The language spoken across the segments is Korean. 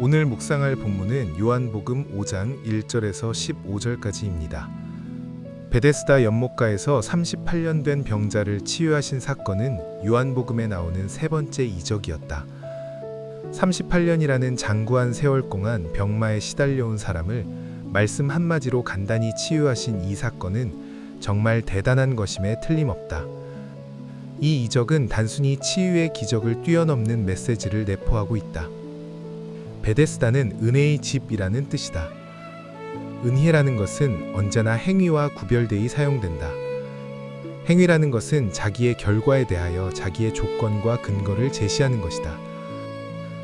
오늘 묵상할 본문은 요한복음 5장 1절에서 15절까지입니다. 베데스다 연못가에서 38년 된 병자를 치유하신 사건은 요한복음에 나오는 세 번째 이적이었다. 38년이라는 장구한 세월 동안 병마에 시달려온 사람을 말씀 한마디로 간단히 치유하신 이 사건은 정말 대단한 것임에 틀림없다. 이 이적은 단순히 치유의 기적을 뛰어넘는 메시지를 내포하고 있다. 베데스다는 은혜의 집이라는 뜻이다. 은혜라는 것은 언제나 행위와 구별되이 사용된다. 행위라는 것은 자기의 결과에 대하여 자기의 조건과 근거를 제시하는 것이다.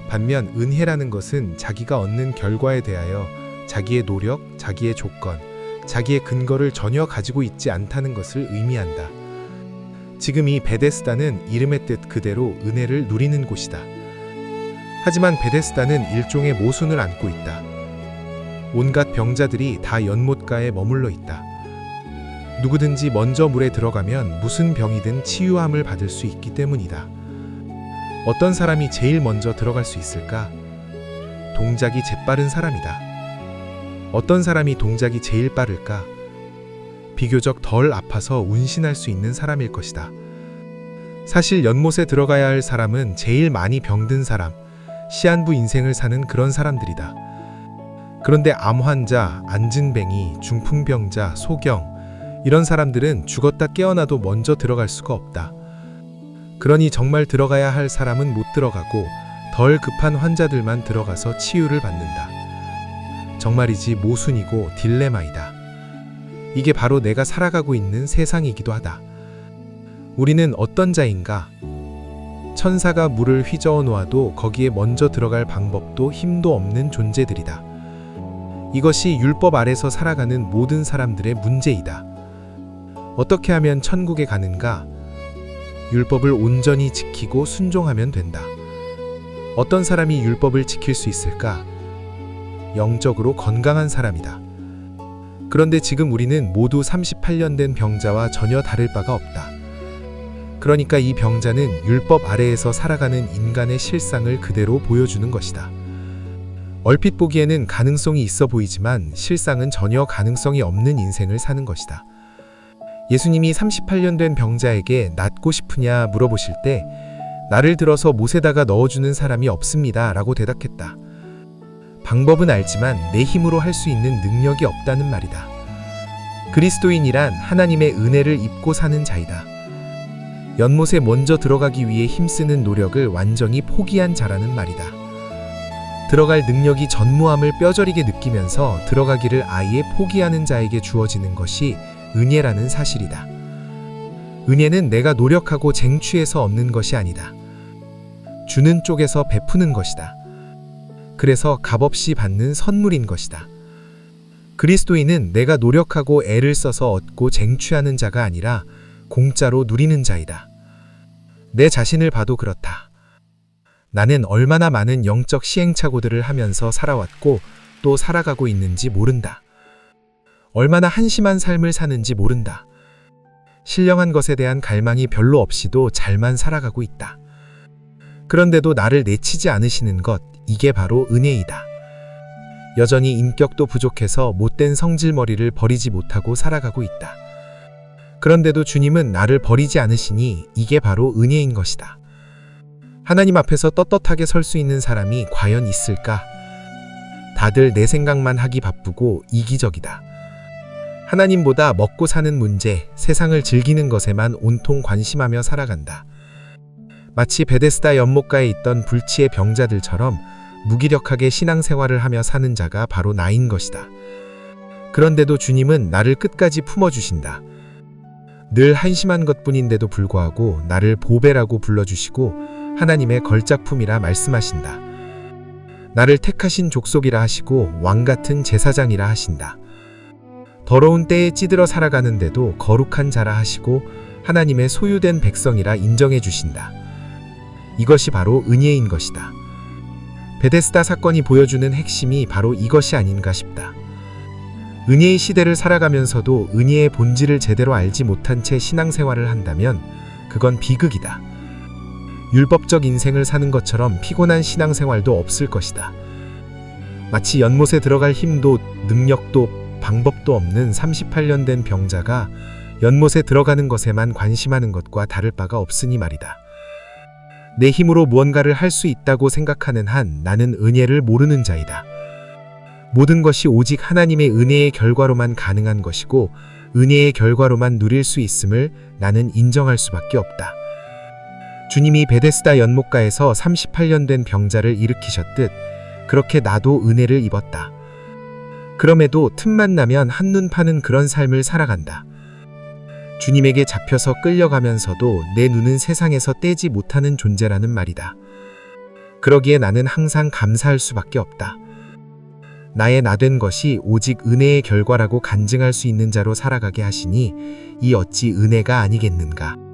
반면 은혜라는 것은 자기가 얻는 결과에 대하여 자기의 노력, 자기의 조건, 자기의 근거를 전혀 가지고 있지 않다는 것을 의미한다. 지금 이 베데스다는 이름의 뜻 그대로 은혜를 누리는 곳이다. 하지만 베데스다는 일종의 모순을 안고 있다. 온갖 병자들이 다 연못가에 머물러 있다. 누구든지 먼저 물에 들어가면 무슨 병이든 치유함을 받을 수 있기 때문이다. 어떤 사람이 제일 먼저 들어갈 수 있을까? 동작이 재빠른 사람이다. 어떤 사람이 동작이 제일 빠를까? 비교적 덜 아파서 운신할 수 있는 사람일 것이다. 사실 연못에 들어가야 할 사람은 제일 많이 병든 사람, 시한부 인생을 사는 그런 사람들이다. 그런데 암 환자, 안진뱅이, 중풍병자, 소경 이런 사람들은 죽었다 깨어나도 먼저 들어갈 수가 없다. 그러니 정말 들어가야 할 사람은 못 들어가고 덜 급한 환자들만 들어가서 치유를 받는다. 정말이지 모순이고 딜레마이다. 이게 바로 내가 살아가고 있는 세상이기도 하다. 우리는 어떤 자인가? 천사가 물을 휘저어 놓아도 거기에 먼저 들어갈 방법도 힘도 없는 존재들이다. 이것이 율법 아래서 살아가는 모든 사람들의 문제이다. 어떻게 하면 천국에 가는가? 율법을 온전히 지키고 순종하면 된다. 어떤 사람이 율법을 지킬 수 있을까? 영적으로 건강한 사람이다. 그런데 지금 우리는 모두 38년 된 병자와 전혀 다를 바가 없다. 그러니까 이 병자는 율법 아래에서 살아가는 인간의 실상을 그대로 보여주는 것이다. 얼핏 보기에는 가능성이 있어 보이지만 실상은 전혀 가능성이 없는 인생을 사는 것이다. 예수님이 38년 된 병자에게 낫고 싶으냐 물어보실 때 나를 들어서 못에다가 넣어주는 사람이 없습니다 라고 대답했다. 방법은 알지만 내 힘으로 할 수 있는 능력이 없다는 말이다. 그리스도인이란 하나님의 은혜를 입고 사는 자이다. 연못에 먼저 들어가기 위해 힘쓰는 노력을 완전히 포기한 자라는 말이다. 들어갈 능력이 전무함을 뼈저리게 느끼면서 들어가기를 아예 포기하는 자에게 주어지는 것이 은혜라는 사실이다. 은혜는 내가 노력하고 쟁취해서 얻는 것이 아니다. 주는 쪽에서 베푸는 것이다. 그래서 값없이 받는 선물인 것이다. 그리스도인은 내가 노력하고 애를 써서 얻고 쟁취하는 자가 아니라 공짜로 누리는 자이다. 내 자신을 봐도 그렇다. 나는 얼마나 많은 영적 시행착오들을 하면서 살아왔고 또 살아가고 있는지 모른다. 얼마나 한심한 삶을 사는지 모른다. 신령한 것에 대한 갈망이 별로 없이도 잘만 살아가고 있다. 그런데도 나를 내치지 않으시는 것, 이게 바로 은혜이다. 여전히 인격도 부족해서 못된 성질머리를 버리지 못하고 살아가고 있다. 그런데도 주님은 나를 버리지 않으시니 이게 바로 은혜인 것이다. 하나님 앞에서 떳떳하게 설 수 있는 사람이 과연 있을까? 다들 내 생각만 하기 바쁘고 이기적이다. 하나님보다 먹고 사는 문제, 세상을 즐기는 것에만 온통 관심하며 살아간다. 마치 베데스다 연못가에 있던 불치의 병자들처럼 무기력하게 신앙생활을 하며 사는 자가 바로 나인 것이다. 그런데도 주님은 나를 끝까지 품어주신다. 늘 한심한 것뿐인데도 불구하고 나를 보배라고 불러주시고 하나님의 걸작품이라 말씀하신다. 나를 택하신 족속이라 하시고 왕같은 제사장이라 하신다. 더러운 때에 찌들어 살아가는데도 거룩한 자라 하시고 하나님의 소유된 백성이라 인정해 주신다. 이것이 바로 은혜인 것이다. 베데스다 사건이 보여주는 핵심이 바로 이것이 아닌가 싶다. 은혜의 시대를 살아가면서도 은혜의 본질을 제대로 알지 못한 채 신앙생활을 한다면 그건 비극이다. 율법적 인생을 사는 것처럼 피곤한 신앙생활도 없을 것이다. 마치 연못에 들어갈 힘도 능력도 방법도 없는 38년 된 병자가 연못에 들어가는 것에만 관심하는 것과 다를 바가 없으니 말이다. 내 힘으로 무언가를 할 수 있다고 생각하는 한 나는 은혜를 모르는 자이다. 모든 것이 오직 하나님의 은혜의 결과로만 가능한 것이고 은혜의 결과로만 누릴 수 있음을 나는 인정할 수밖에 없다. 주님이 베데스다 연못가에서 38년 된 병자를 일으키셨듯 그렇게 나도 은혜를 입었다. 그럼에도 틈만 나면 한눈 파는 그런 삶을 살아간다. 주님에게 잡혀서 끌려가면서도 내 눈은 세상에서 떼지 못하는 존재라는 말이다. 그러기에 나는 항상 감사할 수밖에 없다. 나의 나 된 것이 오직 은혜의 결과라고 간증할 수 있는 자로 살아가게 하시니 이 어찌 은혜가 아니겠는가.